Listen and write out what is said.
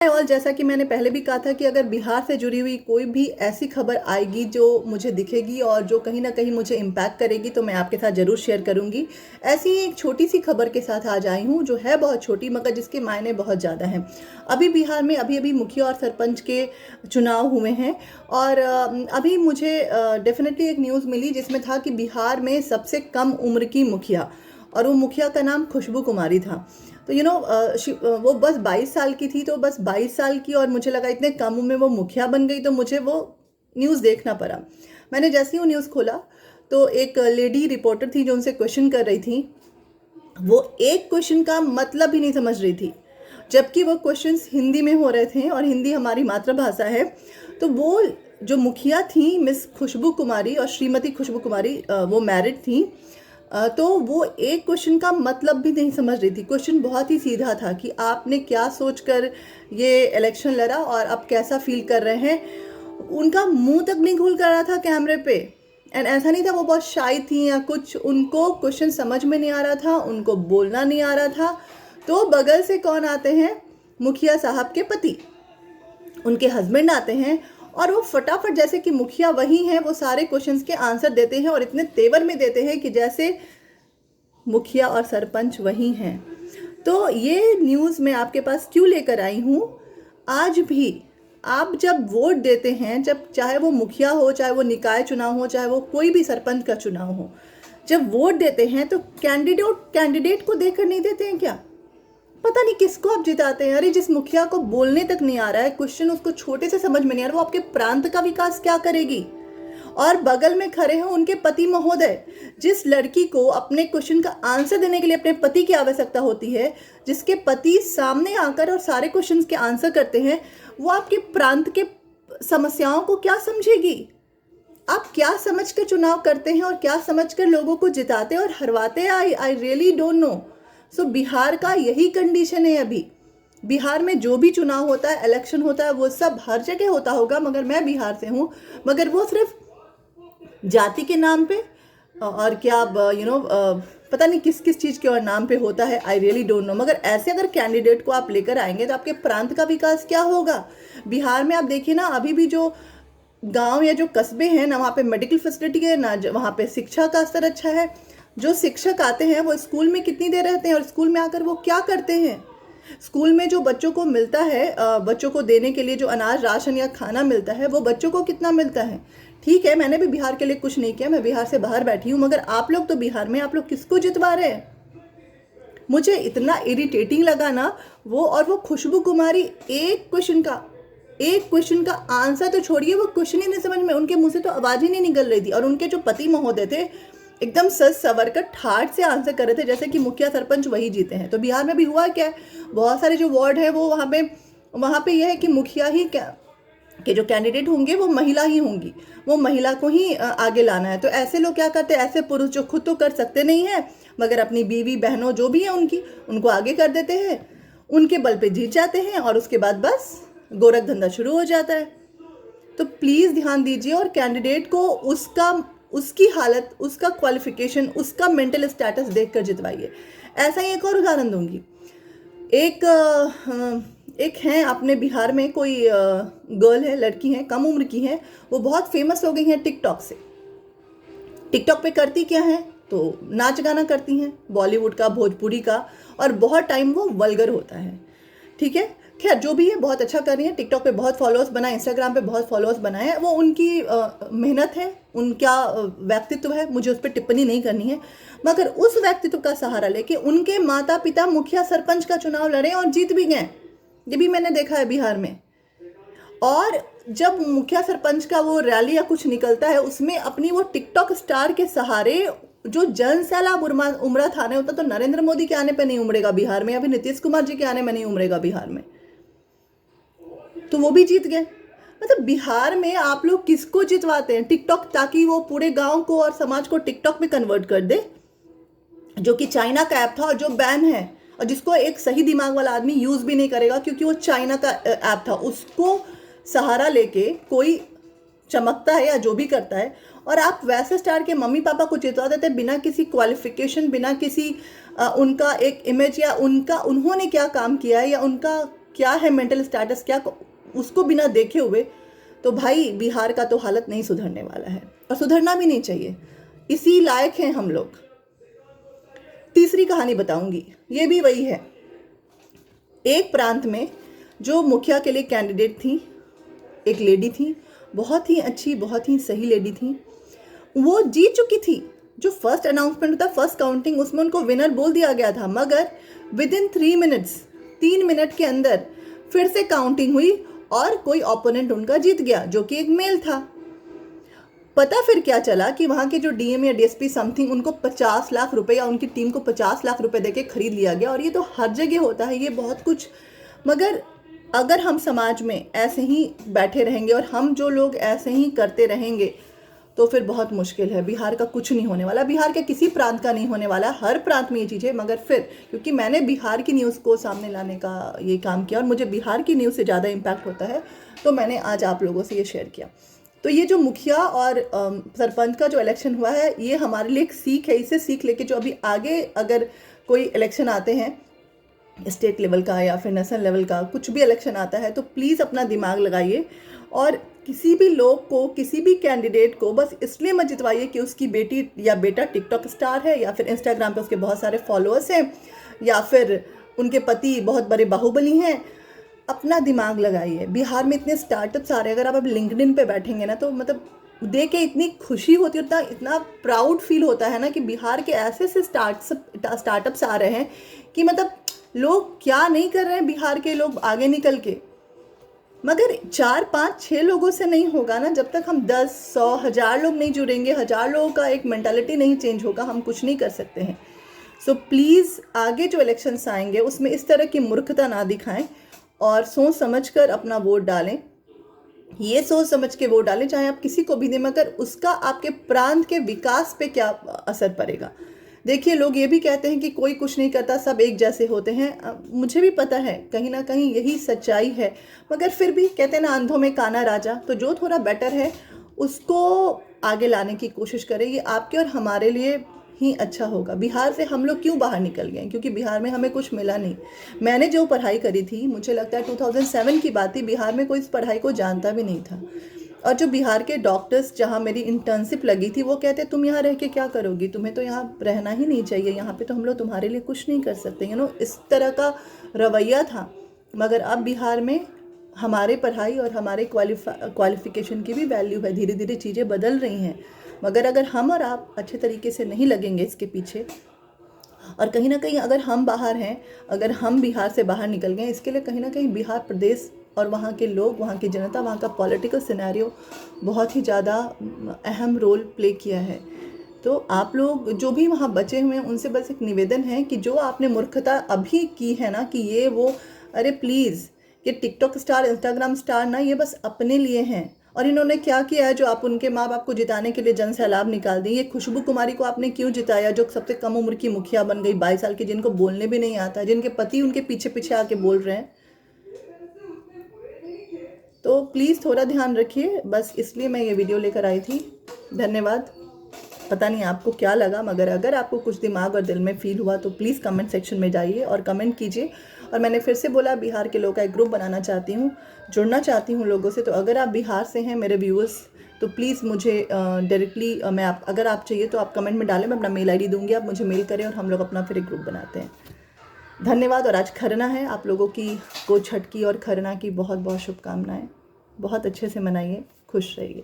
और जैसा कि मैंने पहले भी कहा था कि अगर बिहार से जुड़ी हुई कोई भी ऐसी खबर आएगी जो मुझे दिखेगी और जो कहीं ना कहीं मुझे इम्पैक्ट करेगी तो मैं आपके साथ ज़रूर शेयर करूंगी। ऐसी ही एक छोटी सी खबर के साथ आज आई हूँ जो है बहुत छोटी मगर जिसके मायने बहुत ज़्यादा हैं। अभी बिहार में अभी अभी मुखिया और सरपंच के चुनाव हुए हैं और अभी मुझे डेफिनेटली एक न्यूज़ मिली जिसमें था कि बिहार में सबसे कम उम्र की मुखिया, और वो मुखिया का नाम खुशबू कुमारी था। तो वो बस 22 साल की थी, तो बस 22 साल की, और मुझे लगा इतने कम उम्र में वो मुखिया बन गई, तो मुझे वो न्यूज़ देखना पड़ा। मैंने जैसे ही वो न्यूज़ खोला तो एक लेडी रिपोर्टर थी जो उनसे क्वेश्चन कर रही थी। वो एक क्वेश्चन का मतलब ही नहीं समझ रही थी, जबकि वो क्वेश्चंस हिंदी में हो रहे थे और हिंदी हमारी मातृभाषा है। तो वो जो मुखिया थी मिस खुशबू कुमारी और श्रीमती खुशबू कुमारी, वो मैरिड थी। तो वो एक क्वेश्चन का मतलब भी नहीं समझ रही थी। क्वेश्चन बहुत ही सीधा था कि आपने क्या सोचकर ये इलेक्शन लड़ा और अब कैसा फील कर रहे हैं। उनका मुंह तक नहीं खुल कर रहा था कैमरे पे। एंड ऐसा नहीं था वो बहुत शाई थी या कुछ, उनको क्वेश्चन समझ में नहीं आ रहा था, उनको बोलना नहीं आ रहा था। तो बगल से कौन आते हैं, मुखिया साहब के पति, उनके हस्बैंड आते हैं, और वो फटाफट, जैसे कि मुखिया वही हैं, वो सारे क्वेश्चंस के आंसर देते हैं और इतने तेवर में देते हैं कि जैसे मुखिया और सरपंच वही हैं। तो ये न्यूज़ मैं आपके पास क्यों लेकर आई हूँ। आज भी आप जब वोट देते हैं, जब चाहे वो मुखिया हो, चाहे वो निकाय चुनाव हो, चाहे वो कोई भी सरपंच का चुनाव हो, जब वोट देते हैं तो कैंडिडेट को देखकर नहीं देते हैं क्या? पता नहीं किसको आप जिताते हैं। अरे जिस मुखिया को बोलने तक नहीं आ रहा है, क्वेश्चन उसको छोटे से समझ में नहीं आ रहा, वो आपके प्रांत का विकास क्या करेगी? और बगल में खड़े हैं उनके पति महोदय, जिस लड़की को अपने क्वेश्चन का आंसर देने के लिए अपने पति की आवश्यकता होती है, जिसके पति सामने आकर और सारे क्वेश्चंस के आंसर करते हैं, वो आपके प्रांत के समस्याओं को क्या समझेगी? आप क्या समझकर चुनाव करते हैं और क्या समझकर लोगों को जिताते और हरवाते हैं? I really don't know. So Bihar का यही कंडीशन है अभी। बिहार में जो भी चुनाव होता है, इलेक्शन होता है, वो सब हर जगह होता होगा, मगर मैं बिहार से हूँ, मगर वो सिर्फ जाति के नाम पे और क्या पता नहीं किस किस चीज़ के और नाम पे होता है। आई रियली डोंट नो। मगर ऐसे अगर कैंडिडेट को आप लेकर आएंगे तो आपके प्रांत का विकास क्या होगा? बिहार में आप देखिए ना, अभी भी जो गांव या जो कस्बे हैं ना, वहाँ पे मेडिकल फैसिलिटी है ना, वहाँ पे शिक्षा का स्तर अच्छा है। जो शिक्षक आते हैं वो स्कूल में कितनी देर रहते हैं और स्कूल में आकर वो क्या करते हैं? स्कूल में जो बच्चों को मिलता है, बच्चों को देने के लिए जो अनाज राशन या खाना मिलता है, वो बच्चों को कितना मिलता है? ठीक है, मैंने भी बिहार के लिए कुछ नहीं किया, मैं बिहार से बाहर बैठी हूँ, मगर आप लोग तो बिहार में, आप लोग किसको जितवा रहे हैं? मुझे इतना इरिटेटिंग लगा ना वो। और वो खुशबू कुमारी एक क्वेश्चन का आंसर तो छोड़िए, वो क्वेश्चन ही नहीं समझ में, उनके मुंह से तो आवाज ही नहीं निकल रही थी। और उनके जो पति महोदय थे एकदम सज सवर कर ठाठ से आंसर कर रहे थे जैसे कि मुखिया सरपंच वही जीते हैं। तो बिहार में भी हुआ क्या है, बहुत सारे जो वार्ड है वो वहाँ पे यह है कि मुखिया ही के जो कैंडिडेट होंगे वो महिला ही होंगी, वो महिला को ही आगे लाना है। तो ऐसे लोग क्या करते हैं, ऐसे पुरुष जो खुद तो कर सकते नहीं है मगर अपनी बीवी बहनों जो भी है उनको आगे कर देते हैं, उनके बल पे जीत जाते हैं और उसके बाद बस गोरख धंधा शुरू हो जाता है। तो प्लीज़ ध्यान दीजिए और कैंडिडेट को उसकी हालत, उसका क्वालिफिकेशन, उसका मेंटल स्टेटस देखकर जितवाइए। ऐसा ही एक और उदाहरण दूंगी। एक हैं अपने बिहार में, कोई गर्ल है, लड़की है, कम उम्र की है, वो बहुत फेमस हो गई हैं टिकटॉक से। टिकटॉक पे करती क्या है, तो नाच गाना करती हैं, बॉलीवुड का, भोजपुरी का, और बहुत टाइम वो वल्गर होता है। ठीक है, खैर जो भी है बहुत अच्छा कर रही है। टिकटॉक पे बहुत फॉलोअर्स बनाए, इंस्टाग्राम पे बहुत फॉलोअर्स बनाए हैं, वो उनकी मेहनत है, उनका व्यक्तित्व है, मुझे उस पर टिप्पणी नहीं करनी है। मगर उस व्यक्तित्व का सहारा लेके उनके माता पिता मुखिया सरपंच का चुनाव लड़े और जीत भी गए। ये भी मैंने देखा है बिहार में। और जब मुखिया सरपंच का वो रैली या कुछ निकलता है, उसमें अपनी वो टिकटॉक स्टार के सहारे जो जन सैलाब उमड़ा था ना, उतना तो नरेंद्र मोदी के आने पे नहीं उमड़ेगा बिहार में, या फिर नीतीश कुमार जी के आने में नहीं उमड़ेगा बिहार में। तो वो भी जीत गए। मतलब बिहार में आप लोग किसको जितवाते हैं? टिकटॉक, ताकि वो पूरे गांव को और समाज को टिकटॉक में कन्वर्ट कर दे, जो कि चाइना का ऐप था और जो बैन है, और जिसको एक सही दिमाग वाला आदमी यूज भी नहीं करेगा क्योंकि वो चाइना का ऐप था। उसको सहारा लेके कोई चमकता है या जो भी करता है, और आप वैसे स्टार के मम्मी पापा को जितवा देते हैं बिना किसी क्वालिफिकेशन, बिना किसी उनका एक इमेज या उन्होंने क्या काम किया है या उनका क्या है मेंटल स्टेटस, क्या उसको बिना देखे हुए, तो भाई बिहार का तो हालत नहीं सुधरने वाला है और सुधरना भी नहीं चाहिए। इसी लायक हैं हम लोग। तीसरी कहानी बताऊंगी, ये भी वही है। एक प्रांत में जो मुखिया के लिए कैंडिडेट थी, एक लेडी थी, बहुत ही अच्छी, बहुत ही सही लेडी थी, वो जीत चुकी थी। जो फर्स्ट अनाउंसमेंट होता, फर्स्ट काउंटिंग, उसमें उनको विनर बोल दिया गया था, मगर विद इन 3 मिनट्स, 3 मिनट के अंदर फिर से काउंटिंग हुई और कोई ओपोनेंट उनका जीत गया, जो कि एक मेल था। पता फिर क्या चला कि वहाँ के जो डीएम या डीएसपी समथिंग, उनको 50 लाख रुपए या उनकी टीम को 50 लाख रुपए देके खरीद लिया गया। और ये तो हर जगह होता है, ये बहुत कुछ। मगर अगर हम समाज में ऐसे ही बैठे रहेंगे और हम जो लोग ऐसे ही करते रहेंगे तो फिर बहुत मुश्किल है। बिहार का कुछ नहीं होने वाला, बिहार के किसी प्रांत का नहीं होने वाला, हर प्रांत में ये चीज़ है। मगर फिर क्योंकि मैंने बिहार की न्यूज़ को सामने लाने का ये काम किया और मुझे बिहार की न्यूज़ से ज़्यादा इम्पैक्ट होता है, तो मैंने आज आप लोगों से ये शेयर किया। तो ये जो मुखिया और सरपंच का जो इलेक्शन हुआ है, ये हमारे लिए एक सीख है। इसे सीख लेके जो अभी आगे अगर कोई इलेक्शन आते हैं, स्टेट लेवल का या फिर नेशनल लेवल का कुछ भी इलेक्शन आता है, तो प्लीज़ अपना दिमाग लगाइए और किसी भी लोग को, किसी भी कैंडिडेट को बस इसलिए मत जितवाइए कि उसकी बेटी या बेटा टिकटॉक स्टार है, या फिर इंस्टाग्राम पे उसके बहुत सारे फॉलोअर्स हैं, या फिर उनके पति बहुत बड़े बाहुबली हैं। अपना दिमाग लगाइए। बिहार में इतने स्टार्टअप्स आ रहे हैं, अगर आप अब लिंक्डइन पे बैठेंगे ना, तो मतलब देख के इतनी खुशी होती है, इतना प्राउड फील होता है ना कि बिहार के ऐसे ऐसे स्टार्टअप्स आ रहे हैं कि मतलब लोग क्या नहीं कर रहे हैं, बिहार के लोग आगे निकल के। मगर 4, 5, 6 लोगों से नहीं होगा ना, जब तक हम 10, 100, 1000 लोग नहीं जुड़ेंगे, 1000 लोगों का एक मेंटालिटी नहीं चेंज होगा, हम कुछ नहीं कर सकते हैं। सो प्लीज़ आगे जो इलेक्शंस आएंगे उसमें इस तरह की मूर्खता ना दिखाएं और सोच समझकर अपना वोट डालें। ये सोच समझ के वोट डालें, चाहे आप किसी को भी दें, मगर उसका आपके प्रांत के विकास पे क्या असर पड़ेगा। देखिए, लोग ये भी कहते हैं कि कोई कुछ नहीं करता, सब एक जैसे होते हैं। मुझे भी पता है कहीं ना कहीं यही सच्चाई है, मगर फिर भी कहते हैं ना, अंधों में काना राजा। तो जो थोड़ा बेटर है उसको आगे लाने की कोशिश करें, ये आपके और हमारे लिए ही अच्छा होगा। बिहार से हम लोग क्यों बाहर निकल गए? क्योंकि बिहार में हमें कुछ मिला नहीं। मैंने जो पढ़ाई करी थी, मुझे लगता है 2007 की बात थी, बिहार में कोई इस पढ़ाई को जानता भी नहीं था। और जो बिहार के डॉक्टर्स, जहाँ मेरी इंटर्नशिप लगी थी, वो कहते तुम यहाँ रह के क्या करोगी, तुम्हें तो यहाँ रहना ही नहीं चाहिए, यहाँ पे तो हम लोग तुम्हारे लिए कुछ नहीं कर सकते, इस तरह का रवैया था। मगर अब बिहार में हमारे पढ़ाई और हमारे क्वालिफिकेशन की भी वैल्यू है। धीरे धीरे चीज़ें बदल रही हैं, मगर अगर हम और आप अच्छे तरीके से नहीं लगेंगे इसके पीछे, और कहीं ना कहीं अगर हम बाहर हैं, अगर हम बिहार से बाहर निकल गए, इसके लिए कहीं ना कहीं बिहार प्रदेश और वहाँ के लोग, वहाँ की जनता, वहाँ का पॉलिटिकल सिनेरियो बहुत ही ज़्यादा अहम रोल प्ले किया है। तो आप लोग जो भी वहाँ बचे हुए हैं, उनसे बस एक निवेदन है कि जो आपने मूर्खता अभी की है ना, कि ये वो, अरे प्लीज़, ये टिकटॉक स्टार, इंस्टाग्राम स्टार ना, ये बस अपने लिए हैं। और इन्होंने क्या किया है, जो आप उनके माँ बाप को जिताने के लिए जन सैलाब निकाल दी। ये खुशबू कुमारी को आपने क्यों जिताया, जो सबसे कम उम्र की मुखिया बन गई, 22 साल की, जिनको बोलने भी नहीं आता, जिनके पति उनके पीछे पीछे आके बोल रहे हैं। तो प्लीज़ थोड़ा ध्यान रखिए, बस इसलिए मैं ये वीडियो लेकर आई थी। धन्यवाद। पता नहीं आपको क्या लगा, मगर अगर आपको कुछ दिमाग और दिल में फील हुआ तो प्लीज़ कमेंट सेक्शन में जाइए और कमेंट कीजिए। और मैंने फिर से बोला, बिहार के लोगों का एक ग्रुप बनाना चाहती हूँ, जुड़ना चाहती हूँ लोगों से। तो अगर आप बिहार से हैं मेरे व्यूअर्स, तो प्लीज़ मुझे डायरेक्टली अगर आप चाहिए तो आप कमेंट में डालें, मैं अपना मेल ID दूँगी, आप मुझे मेल करें और हम लोग अपना फिर एक ग्रुप बनाते हैं। धन्यवाद। और आज खरना है, आप लोगों को छठ की और खरना की बहुत बहुत शुभकामनाएं। बहुत अच्छे से मनाइए, खुश रहिए।